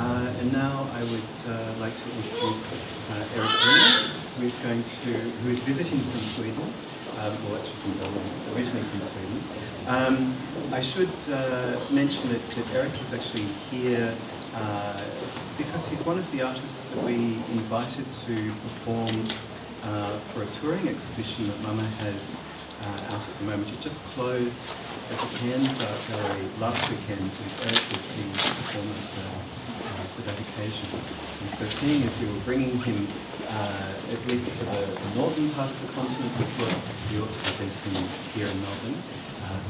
And now I would like to introduce Erik Bünger, who is visiting from Sweden, or actually from Berlin, originally from Sweden. I should mention that Erik is actually here because he's one of the artists that we invited to perform for a touring exhibition that Mama has out at the moment. It just closed at the Cairns Art Gallery last weekend, and Erik was the performer for that occasion. And so seeing as we were bringing him at least to the northern part of the continent, we thought we ought to present him here in Melbourne.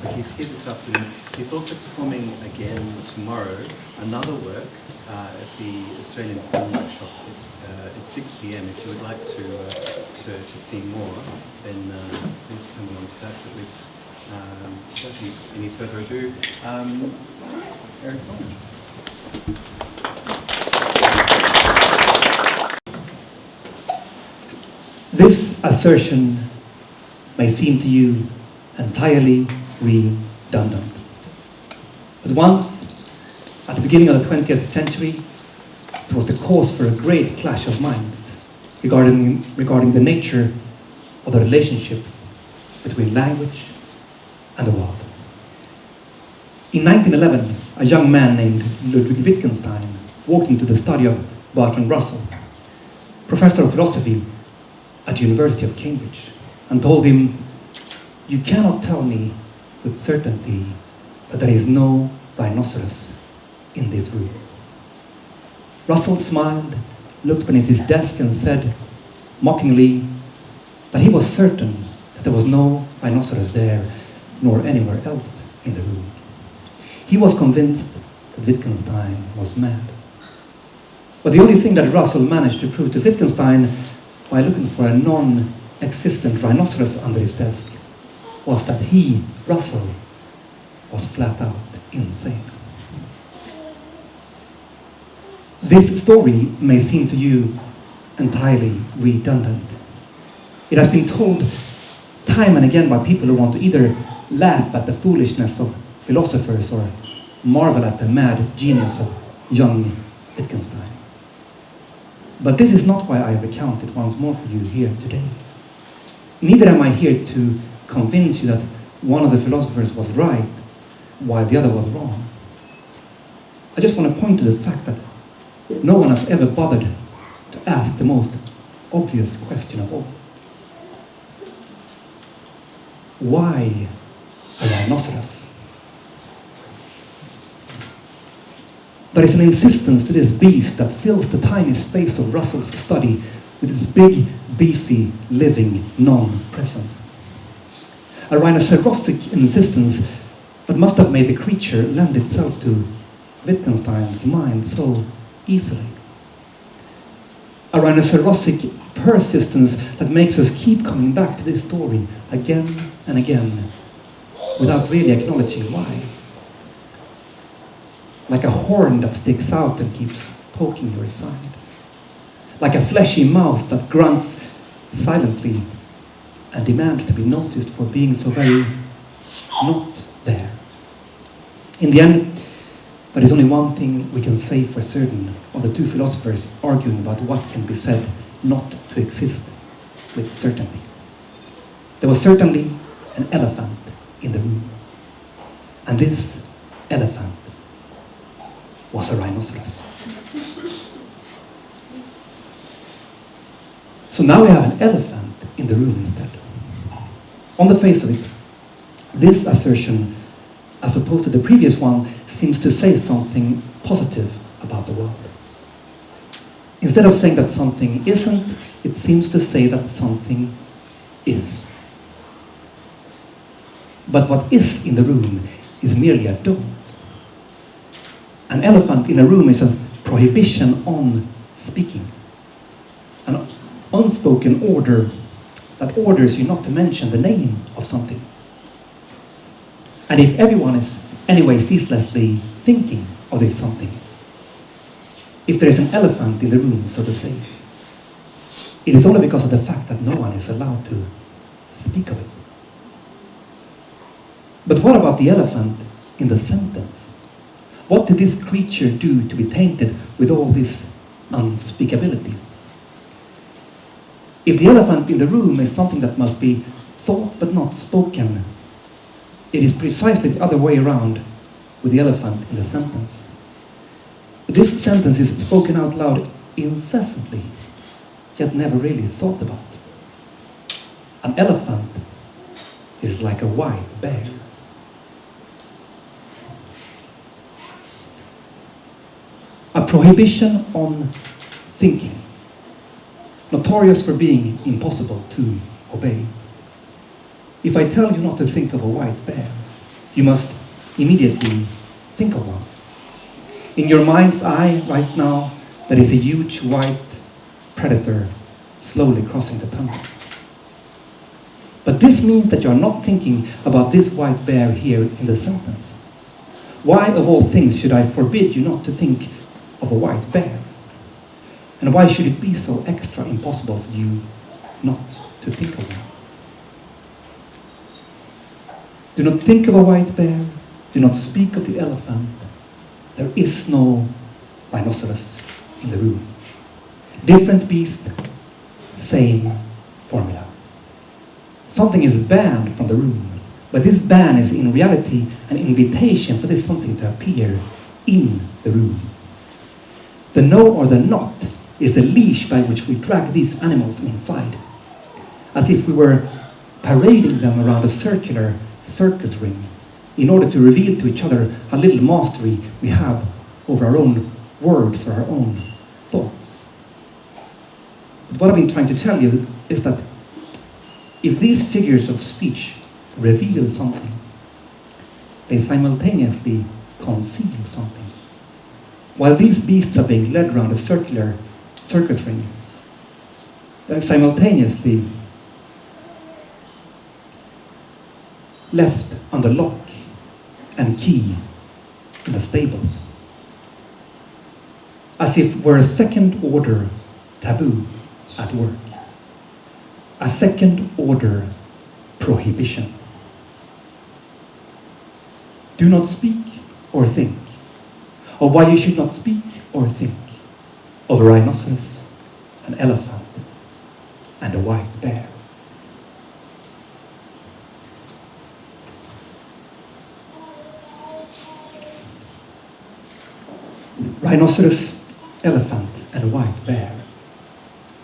So he's here this afternoon. He's also performing again tomorrow another work at the Australian Film Workshop. It's at 6 p.m. If you would like to see more, then please come along to that. But without any further ado, Erik Bünger. This assertion may seem to you entirely redundant. But once, at the beginning of the 20th century, it was the cause for a great clash of minds regarding the nature of the relationship between language and the world. In 1911, a young man named Ludwig Wittgenstein walked into the study of Bertrand Russell, professor of philosophy at the University of Cambridge, and told him, "You cannot tell me with certainty that there is no rhinoceros in this room." Russell smiled, looked beneath his desk and said, mockingly, that he was certain that there was no rhinoceros there, nor anywhere else in the room. He was convinced that Wittgenstein was mad. But the only thing that Russell managed to prove to Wittgenstein by looking for a non-existent rhinoceros under his desk was that he, Russell, was flat out insane. This story may seem to you entirely redundant. It has been told time and again by people who want to either laugh at the foolishness of philosophers or marvel at the mad genius of young Wittgenstein. But this is not why I recount it once more for you here today. Neither am I here to convince you that one of the philosophers was right while the other was wrong. I just want to point to the fact that no one has ever bothered to ask the most obvious question of all. Why a rhinoceros? There is an insistence to this beast that fills the tiny space of Russell's study with its big, beefy, living non-presence. A rhinocerosic insistence that must have made the creature lend itself to Wittgenstein's mind so easily. A rhinocerosic persistence that makes us keep coming back to this story again and again without really acknowledging why. Like a horn that sticks out and keeps poking your side. Like a fleshy mouth that grunts silently and demands to be noticed for being so very not there. In the end, there is only one thing we can say for certain of the two philosophers arguing about what can be said not to exist with certainty. There was certainly an elephant in the room. And this elephant was a rhinoceros. So now we have an elephant in the room instead. On the face of it, this assertion, as opposed to the previous one, seems to say something positive about the world. Instead of saying that something isn't, it seems to say that something is. But what is in the room is merely a don't. An elephant in a room is a prohibition on speaking. An unspoken order that orders you not to mention the name of something. And if everyone is anyway ceaselessly thinking of this something, if there is an elephant in the room, so to say, it is only because of the fact that no one is allowed to speak of it. But what about the elephant in the sentence? What did this creature do to be tainted with all this unspeakability? If the elephant in the room is something that must be thought but not spoken, it is precisely the other way around with the elephant in the sentence. This sentence is spoken out loud incessantly, yet never really thought about. An elephant is like a white bear. A prohibition on thinking, notorious for being impossible to obey. If I tell you not to think of a white bear, you must immediately think of one. In your mind's eye right now, there is a huge white predator slowly crossing the tunnel. But this means that you are not thinking about this white bear here in the sentence. Why, of all things, should I forbid you not to think of a white bear? And why should it be so extra impossible for you not to think of one? Do not think of a white bear. Do not speak of the elephant. There is no rhinoceros in the room. Different beast, same formula. Something is banned from the room, but this ban is in reality an invitation for this something to appear in the room. The no or the not is the leash by which we drag these animals inside, as if we were parading them around a circular circus ring in order to reveal to each other how little mastery we have over our own words or our own thoughts. But what I've been trying to tell you is that if these figures of speech reveal something, they simultaneously conceal something. While these beasts are being led around a circular circus ring, they're simultaneously left under lock and key in the stables, as if we're a second-order taboo at work, a second-order prohibition. Do not speak or think, or why you should not speak or think of a rhinoceros, an elephant, and a white bear. Rhinoceros, elephant, and white bear.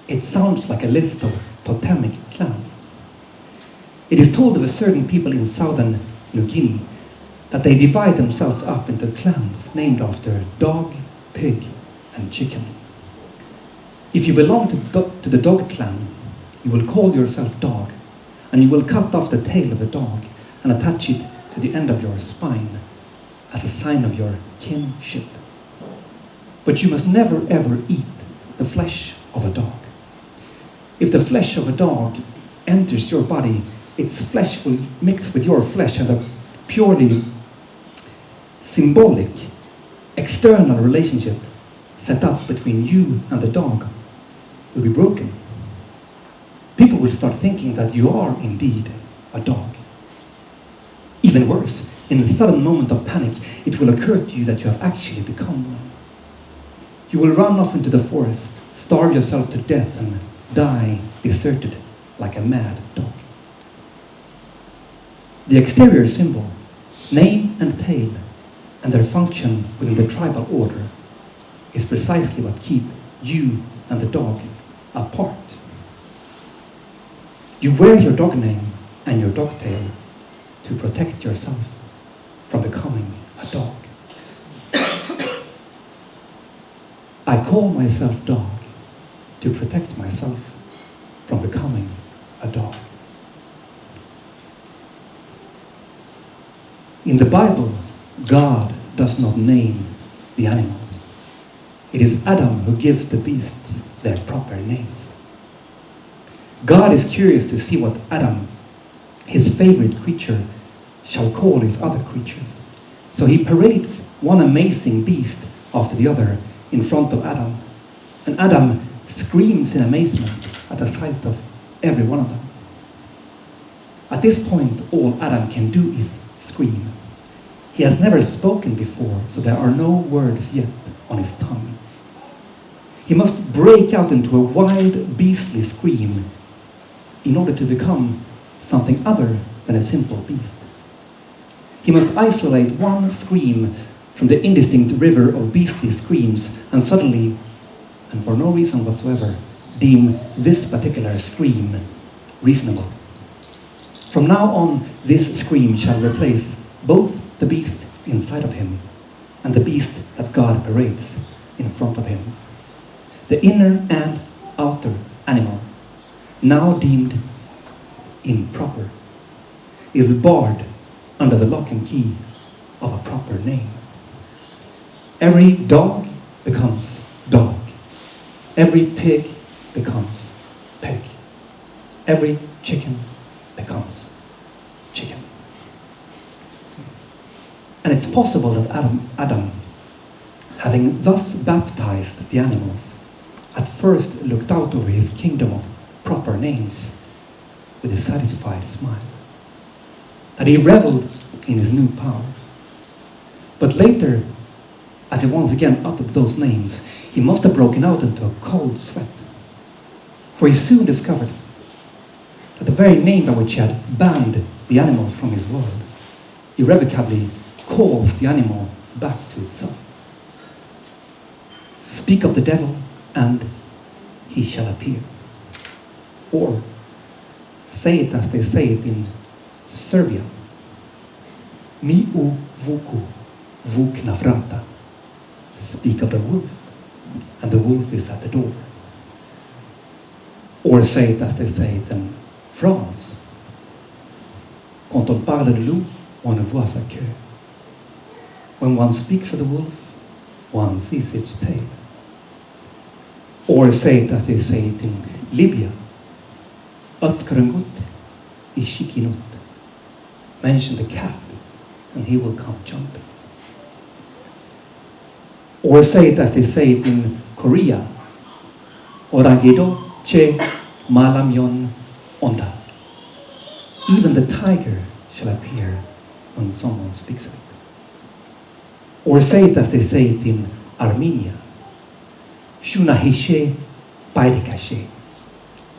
It sounds like a list of totemic clans. It is told of a certain people in southern New Guinea that they divide themselves up into clans named after dog, pig, and chicken. If you belong to the dog clan, you will call yourself dog, and you will cut off the tail of a dog and attach it to the end of your spine as a sign of your kinship. But you must never ever eat the flesh of a dog. If the flesh of a dog enters your body, its flesh will mix with your flesh, and the purely symbolic, external relationship set up between you and the dog will be broken. People will start thinking that you are indeed a dog. Even worse, in a sudden moment of panic, it will occur to you that you have actually become one. You will run off into the forest, starve yourself to death, and die deserted like a mad dog. The exterior symbol, name and tail, and their function within the tribal order is precisely what keep you and the dog apart. You wear your dog name and your dog tail to protect yourself from becoming a dog. I call myself dog to protect myself from becoming a dog. In the Bible, God does not name the animals. It is Adam who gives the beasts their proper names. God is curious to see what Adam, his favorite creature, shall call his other creatures. So he parades one amazing beast after the other in front of Adam. And Adam screams in amazement at the sight of every one of them. At this point, all Adam can do is scream. He has never spoken before, so there are no words yet on his tongue. He must break out into a wild, beastly scream in order to become something other than a simple beast. He must isolate one scream from the indistinct river of beastly screams and suddenly, and for no reason whatsoever, deem this particular scream reasonable. From now on, this scream shall replace both the beast inside of him and the beast that God parades in front of him. The inner and outer animal, now deemed improper, is barred under the lock and key of a proper name. Every dog becomes dog. Every pig becomes pig. Every chicken becomes chicken. And it's possible that Adam, having thus baptized the animals, at first looked out over his kingdom of proper names with a satisfied smile, that he reveled in his new power. But later, as he once again uttered those names, he must have broken out into a cold sweat, for he soon discovered that the very name by which he had banned the animal from his world irrevocably calls the animal back to itself. Speak of the devil, and he shall appear. Or say it as they say it in Serbia. Mi u vuku, vuk na vrata. Speak of the wolf, and the wolf is at the door. Or say it as they say it in France. Quand on parle de loup, on ne voit sa queue. When one speaks of the wolf, one sees its tail. Or say it as they say it in Libya. Öthkarangut ishikinut. Mention the cat, and he will come jumping. Or say it as they say it in Korea. Orangido che malamyon onda. Even the tiger shall appear when someone speaks of it. Or say it as they say it in Armenia. Shunahishe paidikashe.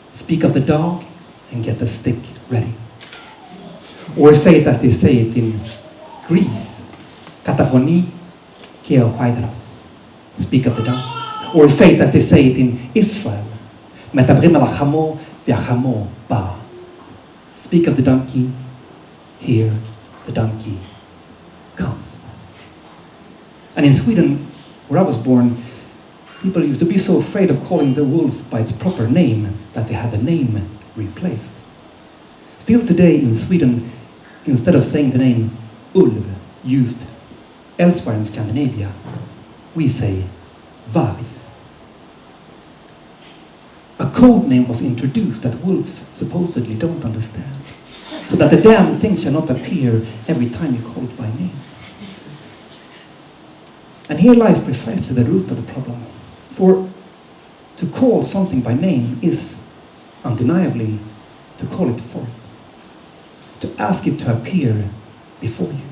Speak of the dog and get the stick ready. Or say it as they say it in Greece. Katafoni keohaidaras. Speak of the dog. Or say it as they say it in Israel. Metabrim alachamo viachamo ba. Speak of the donkey. Here the donkey comes. And in Sweden, where I was born, people used to be so afraid of calling the wolf by its proper name that they had the name replaced. Still today in Sweden, instead of saying the name ulv, used elsewhere in Scandinavia, we say varg. A code name was introduced that wolves supposedly don't understand, so that the damn thing shall not appear every time you call it by name. And here lies precisely the root of the problem. For to call something by name is undeniably to call it forth, to ask it to appear before you.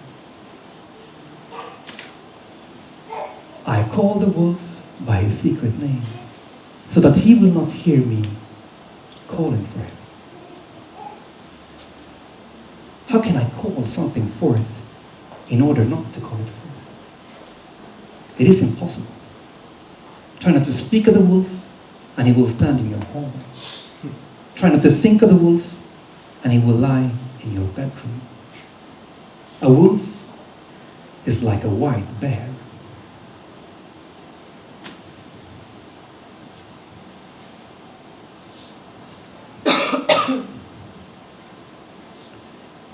I call the wolf by his secret name, so that he will not hear me calling for him. How can I call something forth in order not to call it forth? It is impossible. Try not to speak of the wolf, and he will stand in your hall. Try not to think of the wolf, and he will lie in your bedroom. A wolf is like a white bear.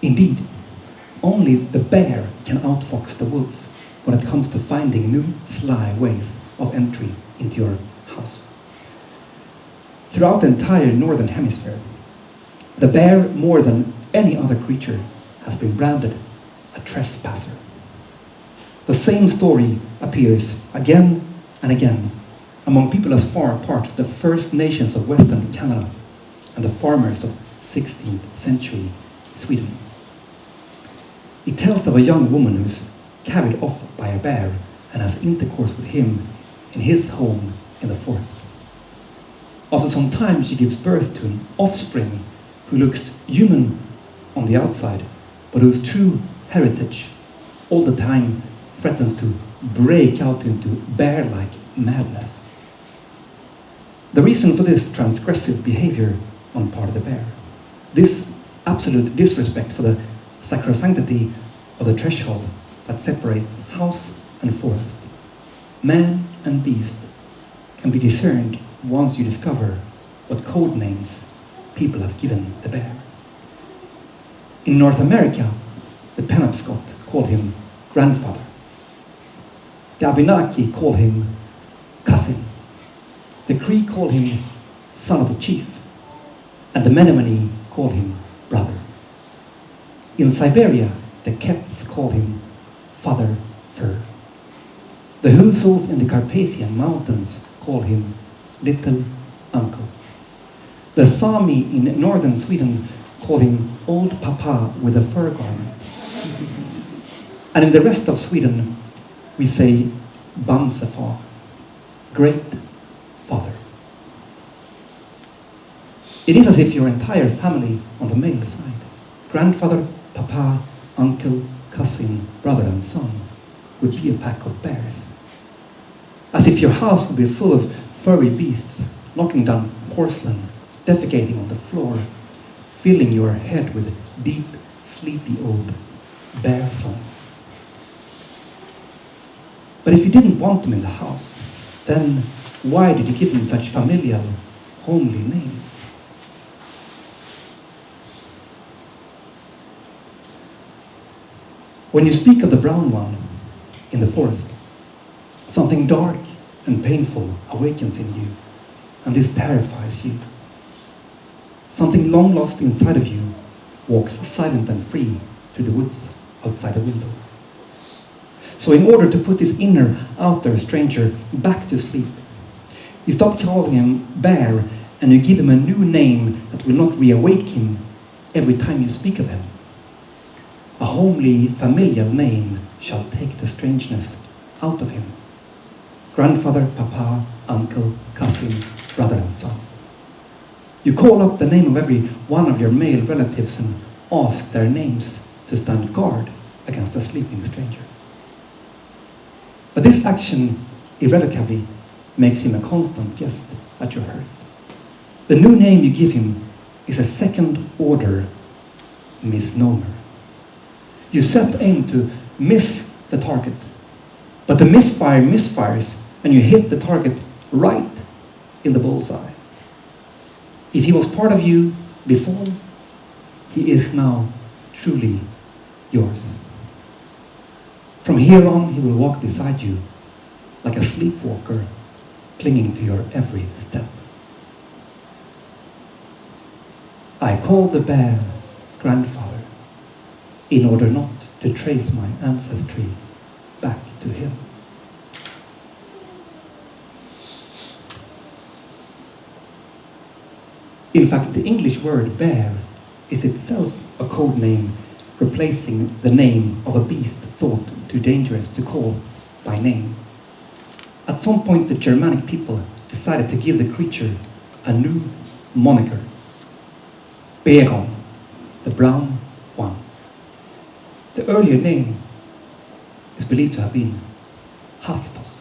Indeed, only the bear can outfox the wolf when it comes to finding new, sly ways of entry into your house. Throughout the entire northern hemisphere, the bear, more than any other creature, has been branded a trespasser. The same story appears again and again among people as far apart as the First Nations of Western Canada and the farmers of 16th century Sweden. It tells of a young woman whose carried off by a bear and has intercourse with him in his home in the forest. After some time, she gives birth to an offspring who looks human on the outside, but whose true heritage all the time threatens to break out into bear-like madness. The reason for this transgressive behavior on part of the bear, this absolute disrespect for the sacrosanctity of the threshold that separates house and forest, man and beast, can be discerned once you discover what code names people have given the bear. In North America, the Penobscot called him grandfather. The Abenaki called him cousin. The Cree called him son of the chief. And the Menominee called him brother. In Siberia, the Kets called him father fur. The Huzuls in the Carpathian Mountains called him little uncle. The Sami in northern Sweden called him old papa with a fur garment. And in the rest of Sweden, we say Bamsefar, great father. It is as if your entire family on the male side, grandfather, papa, uncle, cousin, brother and son, would be a pack of bears. As if your house would be full of furry beasts, knocking down porcelain, defecating on the floor, filling your head with deep, sleepy old bear song. But if you didn't want them in the house, then why did you give them such familial, homely names? When you speak of the brown one in the forest, something dark and painful awakens in you, and this terrifies you. Something long lost inside of you walks silent and free through the woods outside the window. So in order to put this inner, outer stranger back to sleep, you stop calling him bear and you give him a new name that will not reawake him every time you speak of him. A homely, familial name shall take the strangeness out of him. Grandfather, papa, uncle, cousin, brother and son. You call up the name of every one of your male relatives and ask their names to stand guard against a sleeping stranger. But this action irrevocably makes him a constant guest at your hearth. The new name you give him is a second-order misnomer. You set aim to miss the target, but the misfire misfires and you hit the target right in the bullseye. If he was part of you before, he is now truly yours. From here on, he will walk beside you like a sleepwalker, clinging to your every step. I call the bear grandfather in order not to trace my ancestry back to him. In fact, the English word bear is itself a code name replacing the name of a beast thought too dangerous to call by name. At some point, the Germanic people decided to give the creature a new moniker. Beron, the brown one. The earlier name is believed to have been Halktos.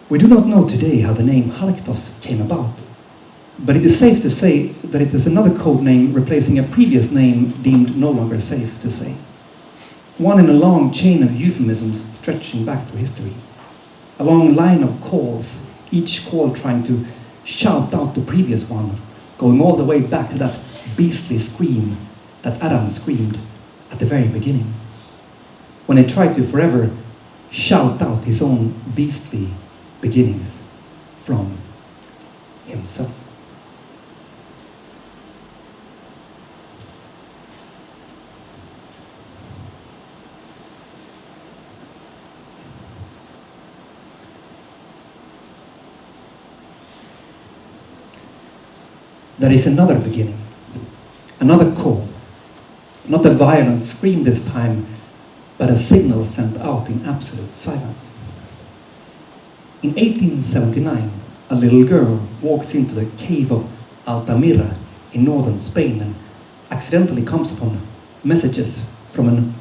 We do not know today how the name Halktos came about, but it is safe to say that it is another code name replacing a previous name deemed no longer safe to say. One in a long chain of euphemisms stretching back through history. A long line of calls, each call trying to shout out the previous one, going all the way back to that beastly scream that Adam screamed at the very beginning, when he tried to forever shout out his own beastly beginnings from himself. There is another beginning, another call, not a violent scream this time, but a signal sent out in absolute silence. In 1879, a little girl walks into the cave of Altamira in northern Spain and accidentally comes upon messages from an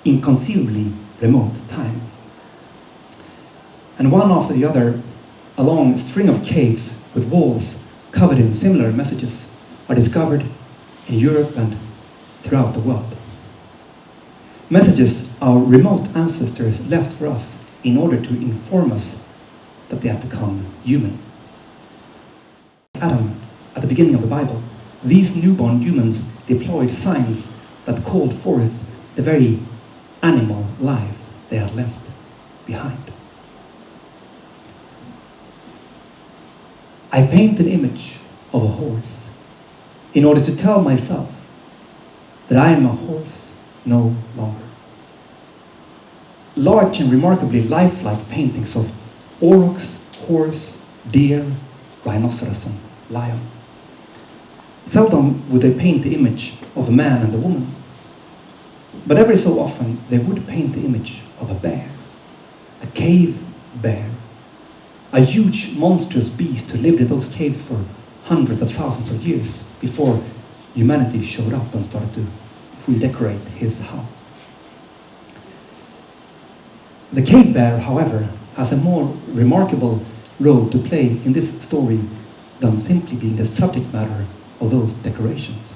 inconceivably remote time. And one after the other, a long string of caves with walls covered in similar messages are discovered in Europe and throughout the world. Messages our remote ancestors left for us in order to inform us that they had become human. Adam, at the beginning of the Bible, these newborn humans deployed signs that called forth the very animal life they had left behind. I paint an image of a horse in order to tell myself that I am a horse no longer. Large and remarkably lifelike paintings of aurochs, horse, deer, rhinoceros, and lion. Seldom would they paint the image of a man and a woman, but every so often they would paint the image of a bear, a cave bear, a huge monstrous beast who lived in those caves for hundreds of thousands of years before humanity showed up and started to redecorate his house. The cave bear, however, has a more remarkable role to play in this story than simply being the subject matter of those decorations.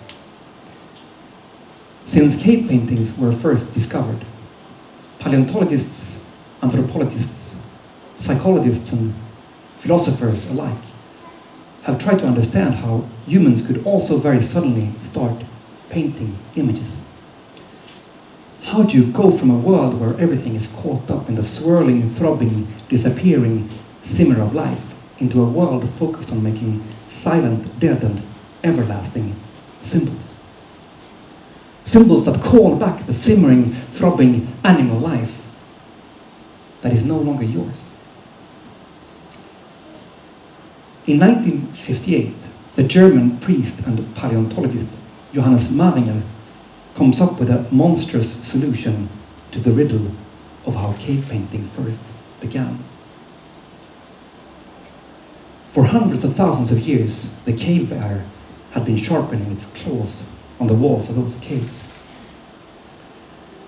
Since cave paintings were first discovered, paleontologists, anthropologists, psychologists, and philosophers alike have tried to understand how humans could also very suddenly start painting images. How do you go from a world where everything is caught up in the swirling, throbbing, disappearing simmer of life into a world focused on making silent, dead, and everlasting symbols? Symbols that call back the simmering, throbbing animal life that is no longer yours. In 1958, the German priest and paleontologist Johannes Maringer comes up with a monstrous solution to the riddle of how cave painting first began. For hundreds of thousands of years, the cave bear had been sharpening its claws on the walls of those caves.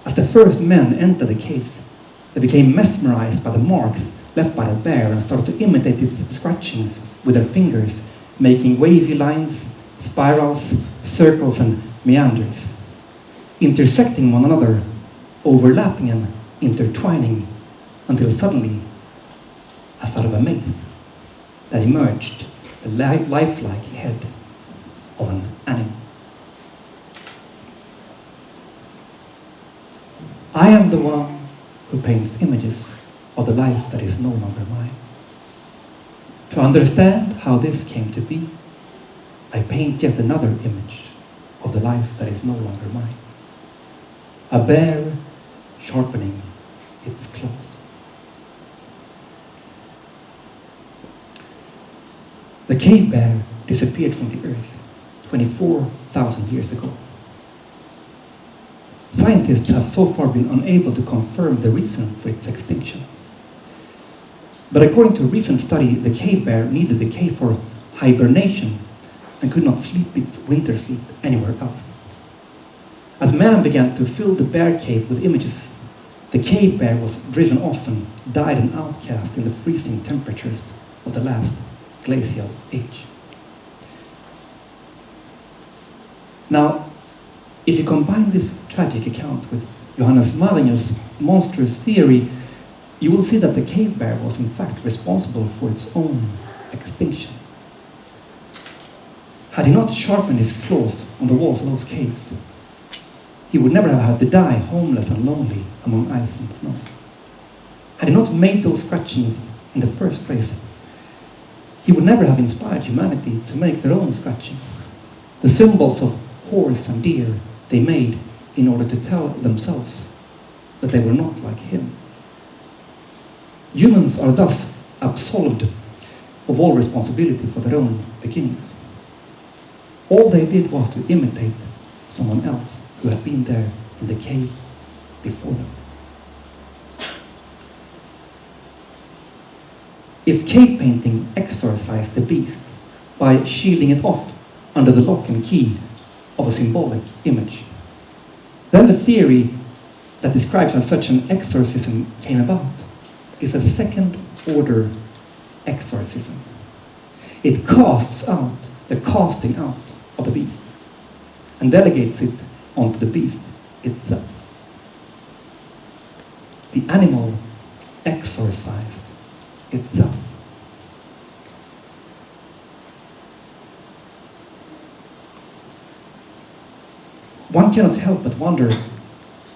As the first men entered the caves, they became mesmerized by the marks left by the bear and started to imitate its scratchings with their fingers, making wavy lines, spirals, circles, and meanders, intersecting one another, overlapping and intertwining, until suddenly, as out of a maze, there emerged the lifelike head of an animal. I am the one who paints images of the life that is no longer mine. To understand how this came to be, I paint yet another image of the life that is no longer mine. A bear sharpening its claws. The cave bear disappeared from the earth 24,000 years ago. Scientists have so far been unable to confirm the reason for its extinction. But according to a recent study, the cave bear needed the cave for hibernation and could not sleep its winter sleep anywhere else. As man began to fill the bear cave with images, the cave bear was driven off and died an outcast in the freezing temperatures of the last glacial age. Now, if you combine this tragic account with Johannes Maringer's monstrous theory, you will see that the cave bear was in fact responsible for its own extinction. Had he not sharpened his claws on the walls of those caves, he would never have had to die homeless and lonely among ice and snow. Had he not made those scratchings in the first place, he would never have inspired humanity to make their own scratchings. The symbols of horse and deer they made in order to tell themselves that they were not like him. Humans are thus absolved of all responsibility for their own beginnings. All they did was to imitate someone else who had been there in the cave before them. if cave painting exorcised the beast by shielding it off under the lock and key of a symbolic image, then the theory that describes how such an exorcism came about is a second-order exorcism. It casts out the casting out of the beast and delegates it onto the beast itself. The animal exorcised itself. One cannot help but wonder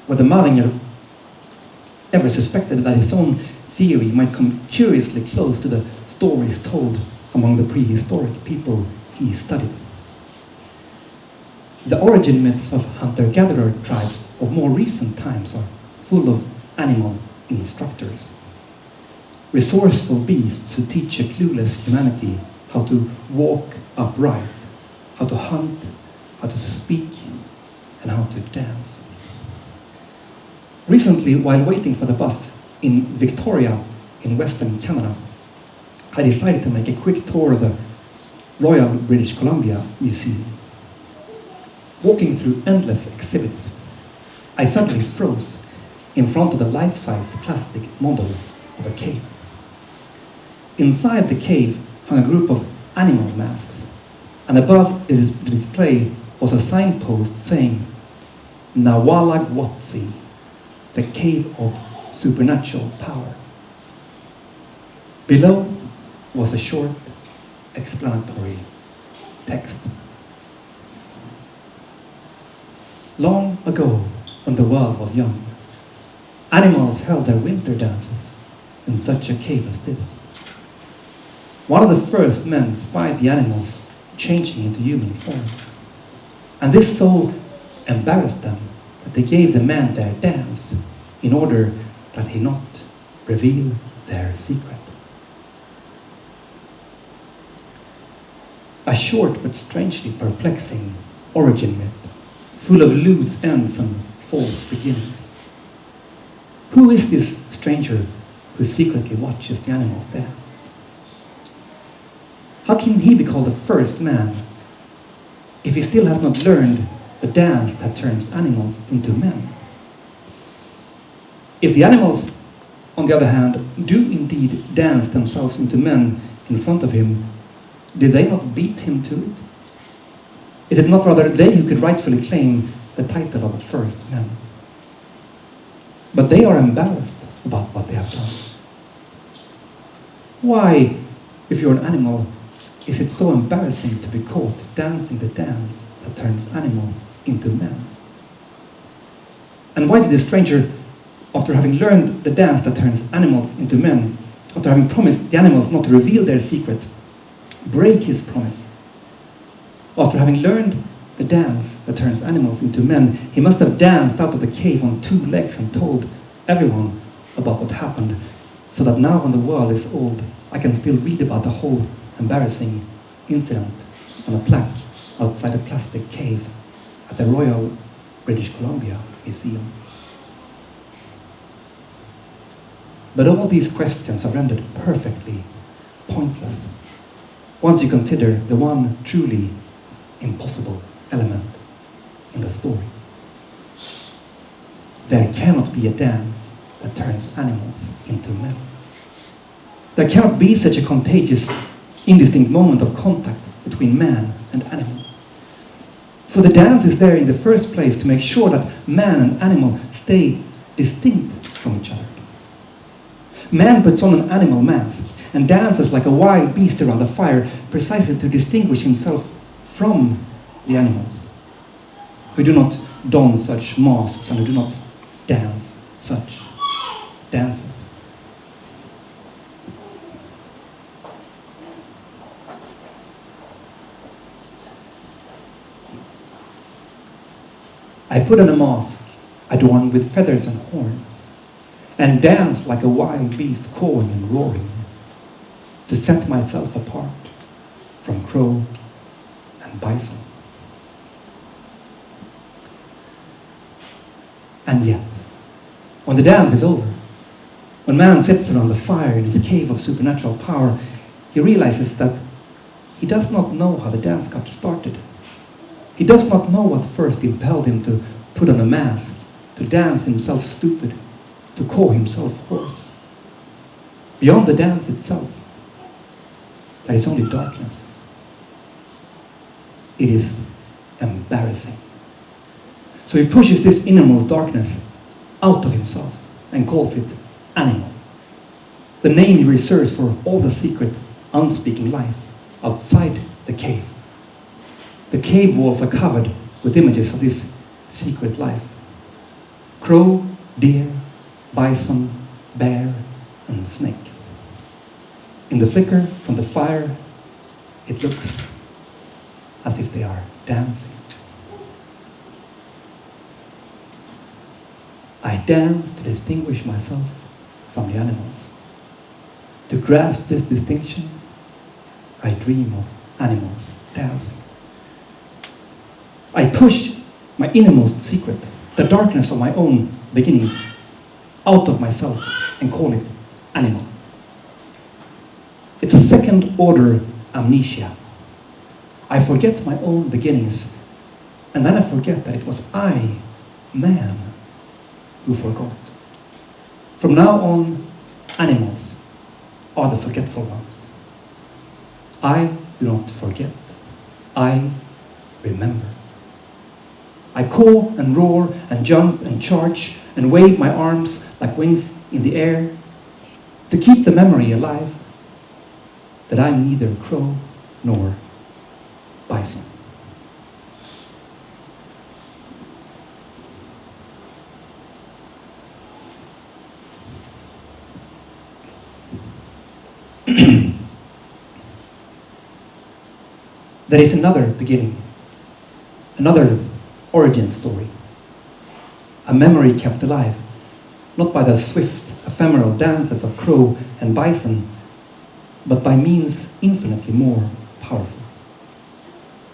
whether Maringer ever suspected that his own theory might come curiously close to the stories told among the prehistoric people he studied. The origin myths of hunter-gatherer tribes of more recent times are full of animal instructors, resourceful beasts who teach a clueless humanity how to walk upright, how to hunt, how to speak, and how to dance. Recently, while waiting for the bus in Victoria in Western Canada, I decided to make a quick tour of the Royal British Columbia Museum. Walking through endless exhibits, I suddenly froze in front of the life-size plastic model of a cave. Inside the cave hung a group of animal masks, and above the display was a signpost saying, Nawalagwatsi, the cave of supernatural power. Below was a short explanatory text. Long ago, when the world was young, animals held their winter dances in such a cave as this. One of the first men spied the animals changing into human form, and this so embarrassed them that they gave the man their dance in order that he not reveal their secret. A short but strangely perplexing origin myth, full of loose ends and false beginnings. Who is this stranger who secretly watches the animals dance? How can he be called the first man if he still has not learned the dance that turns animals into men? If the animals, on the other hand, do indeed dance themselves into men in front of him, did they not beat him to it? Is it not rather they who could rightfully claim the title of first men? But they are embarrassed about what they have done. Why, if you're an animal, is it so embarrassing to be caught dancing the dance that turns animals into men? And why did the stranger, after having learned the dance that turns animals into men, after having promised the animals not to reveal their secret, break his promise? After having learned the dance that turns animals into men, he must have danced out of the cave on two legs and told everyone about what happened, so that now when the world is old, I can still read about the whole embarrassing incident on a plaque outside a plastic cave at the Royal British Columbia Museum. But all these questions are rendered perfectly pointless once you consider the one truly impossible element in the story. There cannot be a dance that turns animals into men. There cannot be such a contagious, indistinct moment of contact between man and animal. For the dance is there in the first place to make sure that man and animal stay distinct from each other. Man puts on an animal mask and dances like a wild beast around a fire precisely to distinguish himself from the animals, who do not don such masks and who do not dance such dances. I put on a mask adorned with feathers and horns, and dance like a wild beast cawing and roaring, to set myself apart from crow and bison. And yet, when the dance is over, When man sits around the fire in his cave of supernatural power, he realizes that he does not know how the dance got started. He does not know what first impelled him to put on a mask, to dance himself stupid, to call himself hoarse. Beyond the dance itself, there is only darkness. It is embarrassing. So he pushes this innermost darkness out of himself and calls it animal. The name he reserves for all the secret, unspeaking life outside the cave. The cave walls are covered with images of this secret life. Crow, deer, bison, bear, and snake. In the flicker from the fire, it looks as if they are dancing. I dance to distinguish myself from the animals. To grasp this distinction, I dream of animals dancing. I push my innermost secret, the darkness of my own beginnings, out of myself and call it animal. It's a second-order amnesia. I forget my own beginnings, and then I forget that it was I, man, who forgot. From now on, animals are the forgetful ones. I do not forget. I remember. I call and roar and jump and charge and wave my arms like wings in the air to keep the memory alive that I'm neither crow nor bison. There is another beginning, another origin story, a memory kept alive, not by the swift, ephemeral dances of crow and bison, but by means infinitely more powerful.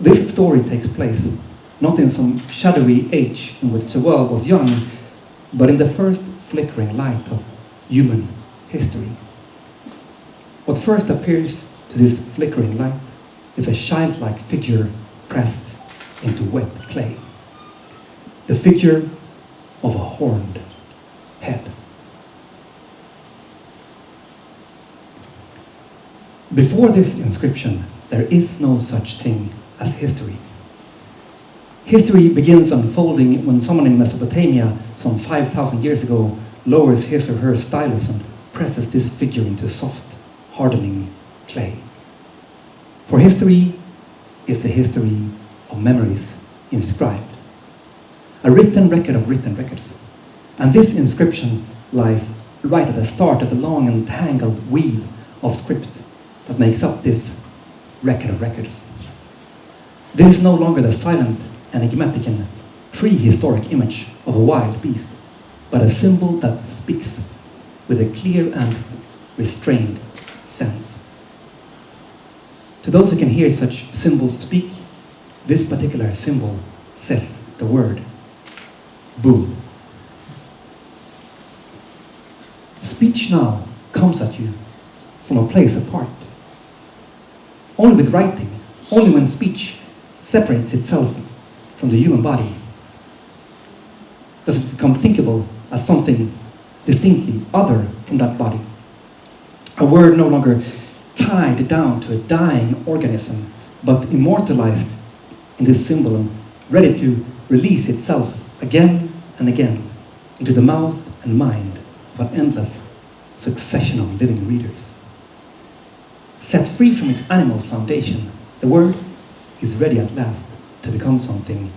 This story takes place not in some shadowy age in which the world was young, but in the first flickering light of human history. What first appears to this flickering light is a childlike figure pressed into wet clay. The figure of a horned head. Before this inscription, there is no such thing as history. History begins unfolding when someone in Mesopotamia, some 5,000 years ago, lowers his or her stylus and presses this figure into soft, hardening clay. For history is the history of memories inscribed. A written record of written records. And this inscription lies right at the start of the long and tangled weave of script that makes up this record of records. This is no longer the silent, enigmatic, and prehistoric image of a wild beast, but a symbol that speaks with a clear and restrained sense. To those who can hear such symbols speak, this particular symbol says the word bull. Speech now comes at you from a place apart. Only with writing, only when speech separates itself from the human body, does it become thinkable as something distinctly other from that body. A word no longer tied down to a dying organism, but immortalized in this symbol and ready to release itself again and again into the mouth and mind of an endless succession of living readers. Set free from its animal foundation, the word is ready at last to become something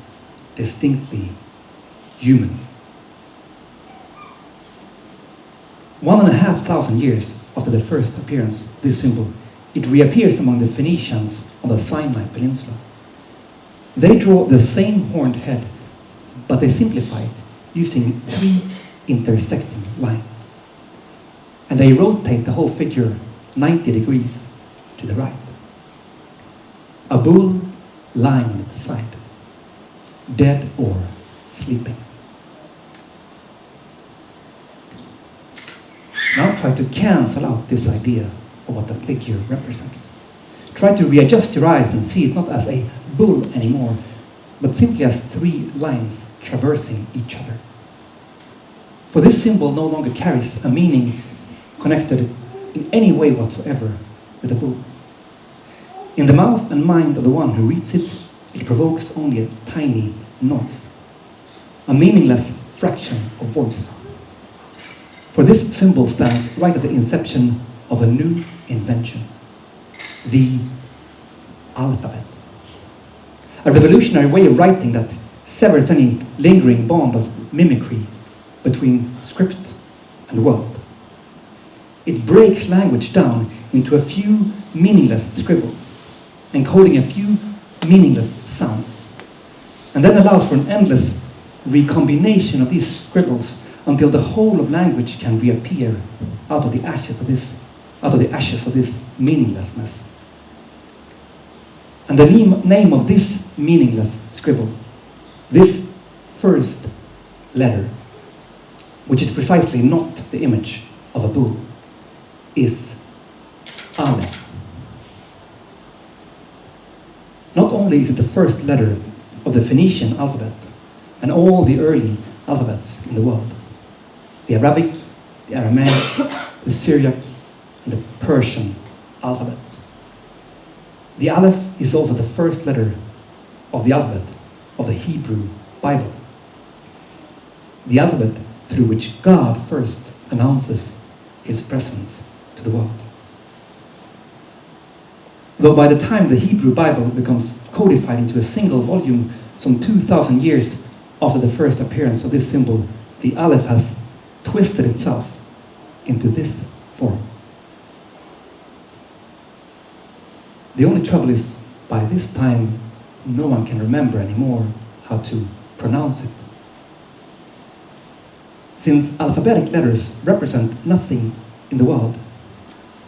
distinctly human. 1,500 years after the first appearance of this symbol, it reappears among the Phoenicians on the Sinai Peninsula. They draw the same horned head, but they simplify it using 3 intersecting lines. And they rotate the whole figure 90 degrees to the right. A bull lying on its side, dead or sleeping. Now try to cancel out this idea of what the figure represents. Try to readjust your eyes and see it not as a bull anymore, but simply as three lines traversing each other. For this symbol no longer carries a meaning connected in any way whatsoever with the bull. In the mouth and mind of the one who reads it, it provokes only a tiny noise, a meaningless fraction of voice. For this symbol stands right at the inception of a new invention, the alphabet. A revolutionary way of writing that severs any lingering bond of mimicry between script and word. It breaks language down into a few meaningless scribbles, encoding a few meaningless sounds, and then allows for an endless recombination of these scribbles until the whole of language can reappear out of the ashes of this meaninglessness. And the name of this meaningless scribble, this first letter, which is precisely not the image of a bull, is Aleph. Not only is it the first letter of the Phoenician alphabet and all the early alphabets in the world, the Arabic, the Aramaic, the Syriac, and the Persian alphabets. The Aleph is also the first letter of the alphabet of the Hebrew Bible. The alphabet through which God first announces his presence to the world. Though by the time the Hebrew Bible becomes codified into a single volume some 2,000 years after the first appearance of this symbol, the Aleph has twisted itself into this form. The only trouble is, by this time, no one can remember anymore how to pronounce it. Since alphabetic letters represent nothing in the world,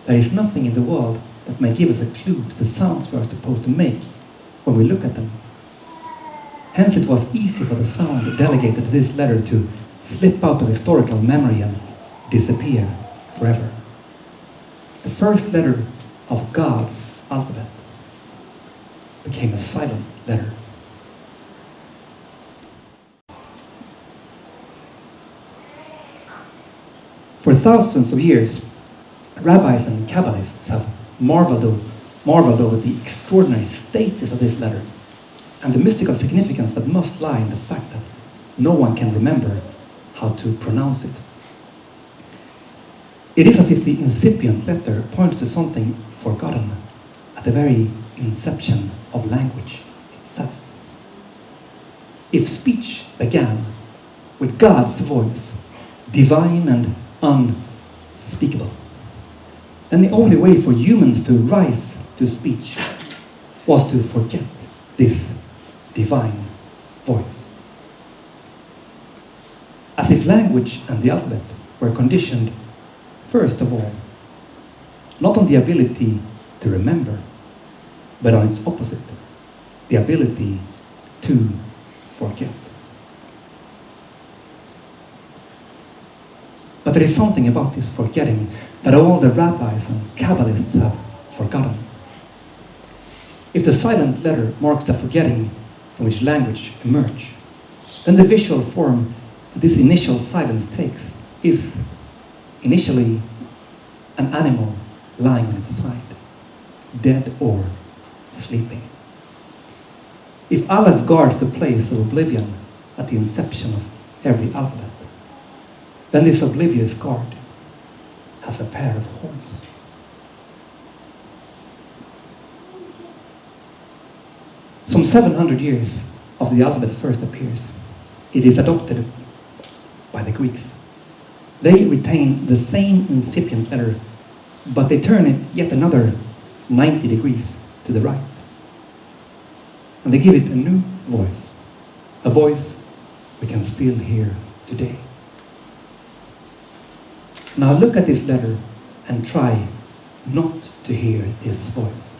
there is nothing in the world that may give us a clue to the sounds we are supposed to make when we look at them. Hence it was easy for the sound delegated to this letter to slip out of historical memory and disappear forever. The first letter of God's alphabet became a silent letter. For thousands of years, rabbis and Kabbalists have marveled over the extraordinary status of this letter and the mystical significance that must lie in the fact that no one can remember how to pronounce it. It is as if the incipient letter points to something forgotten at the very inception of language itself. If speech began with God's voice, divine and unspeakable, then the only way for humans to rise to speech was to forget this divine voice. As if language and the alphabet were conditioned, first of all, not on the ability to remember, but on its opposite, the ability to forget. But there is something about this forgetting that all the rabbis and Kabbalists have forgotten. If the silent letter marks the forgetting from which language emerges, then the visual form that this initial silence takes is initially an animal lying on its side, dead or sleeping. If Aleph guards the place of oblivion at the inception of every alphabet, then this oblivious guard has a pair of horns. Some 700 years after the alphabet first appears, it is adopted by the Greeks. They retain the same incipient letter, but they turn it yet another 90 degrees to the right. And they give it a new voice, a voice we can still hear today. Now look at this letter and try not to hear this voice.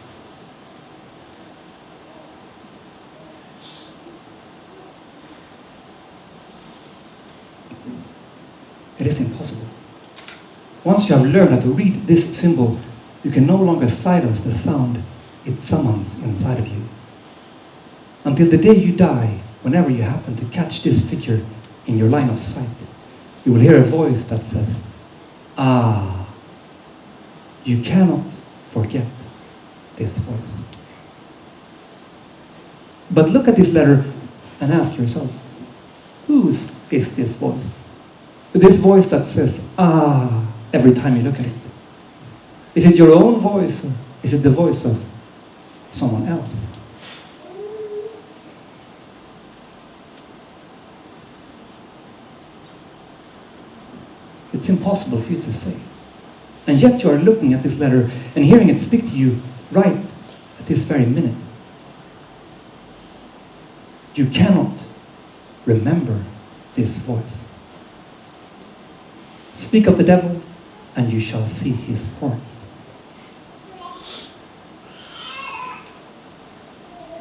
It is impossible. Once you have learned how to read this symbol, you can no longer silence the sound it summons inside of you. Until the day you die, whenever you happen to catch this figure in your line of sight, you will hear a voice that says, "Ah." You cannot forget this voice. But look at this letter and ask yourself, whose is this voice? This voice that says, "Ah," every time you look at it. Is it your own voice, or is it the voice of someone else? It's impossible for you to say. And yet you are looking at this letter and hearing it speak to you right at this very minute. You cannot remember this voice. Speak of the devil, and you shall see his horns.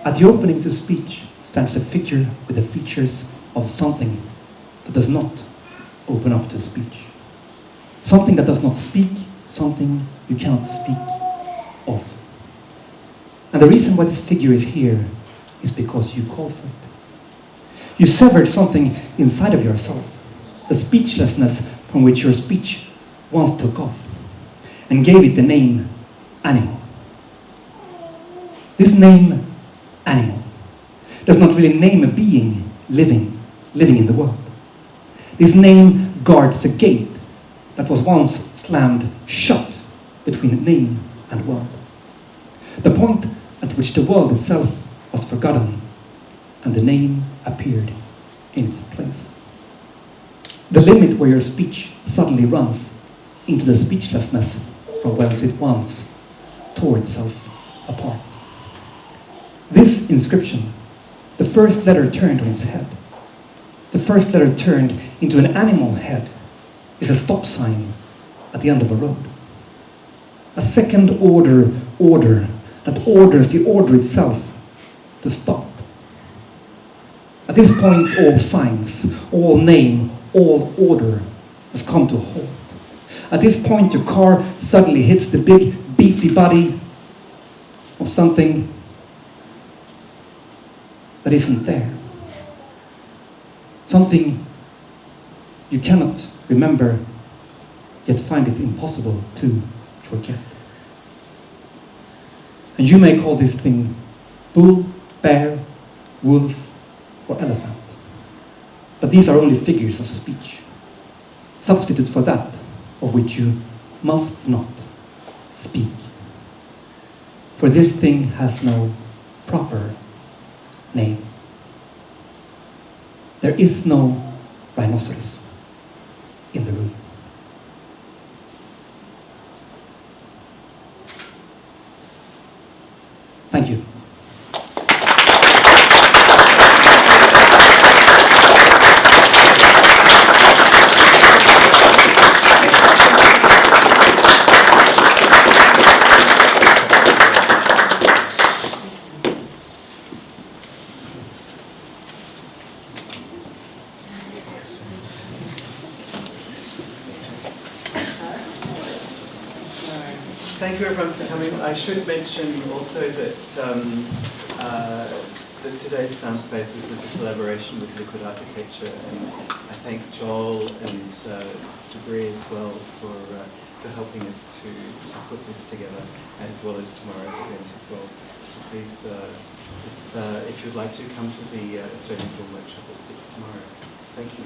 At the opening to speech stands a figure with the features of something that does not open up to speech. Something that does not speak, something you cannot speak of. And the reason why this figure is here is because you called for it. You severed something inside of yourself, the speechlessness from which your speech once took off, and gave it the name animal. This name, animal, does not really name a being living in the world. This name guards a gate that was once slammed shut between name and world. The point at which the world itself was forgotten and the name appeared in its place. The limit where your speech suddenly runs into the speechlessness from whence it once tore itself apart. This inscription, the first letter turned on its head, the first letter turned into an animal head, is a stop sign at the end of a road. A second order that orders the order itself to stop. At this point, all signs, all name, all order has come to a halt. At this point, your car suddenly hits the big, beefy body of something that isn't there. Something you cannot remember, yet find it impossible to forget. And you may call this thing bull, bear, wolf, or elephant. But these are only figures of speech, substitutes for that of which you must not speak. For this thing has no proper name. There is no rhinoceros in the room. Thank you. Thank you everyone for coming. I should mention also that that today's Sound Spaces was a collaboration with Liquid Architecture, and I thank Joel and Debris as well for helping us to put this together, as well as tomorrow's event as well. So please, if you'd like to, come to the Australian Film Workshop at 6 tomorrow. Thank you.